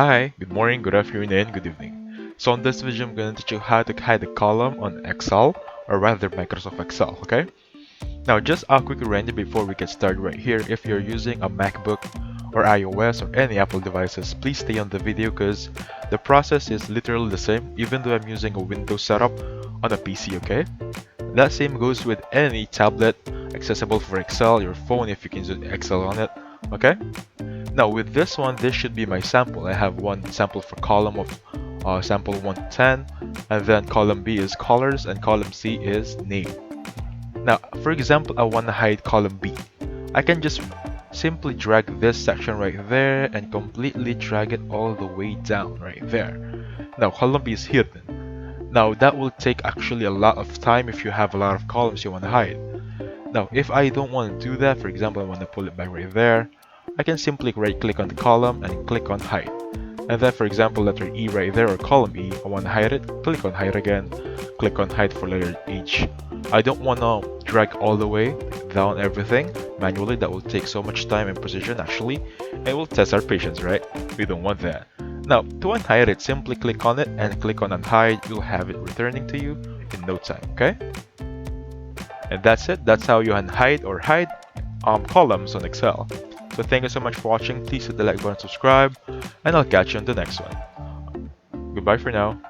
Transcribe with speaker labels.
Speaker 1: Hi, good morning, good afternoon, and good evening. So in this video, I'm going to teach you how to hide a column on Excel, or rather Microsoft Excel, okay? Now, just a quick reminder before we get started right here. If you're using a MacBook or iOS or any Apple devices, please stay on the video because the process is literally the same, even though I'm using a Windows setup on a PC, okay? That same goes with any tablet accessible for Excel, your phone if you can use Excel on it, okay? Now with this one, this should be my sample. I have one sample for column of sample 1 to 10, and then column B is colors and column C is name. Now, for example, I want to hide column B. I can just simply drag this section right there and completely drag it all the way down right there. Now, column B is hidden. Now, that will take actually a lot of time if you have a lot of columns you want to hide. Now, if I don't want to do that, for example, I want to pull it back right there, I can simply right click on the column and click on hide. And then for example, letter E right there or column E, I want to hide it, click on hide again, click on hide for letter H. I don't want to drag all the way down everything manually. That will take so much time and precision actually, and will test our patience, right? We don't want that. Now, to unhide it, simply click on it and click on unhide. You'll have it returning to you in no time, okay? And that's it. That's how you unhide or hide columns on Excel. So thank you so much for watching. Please hit the like button, subscribe, and I'll catch you on the next one. Goodbye for now.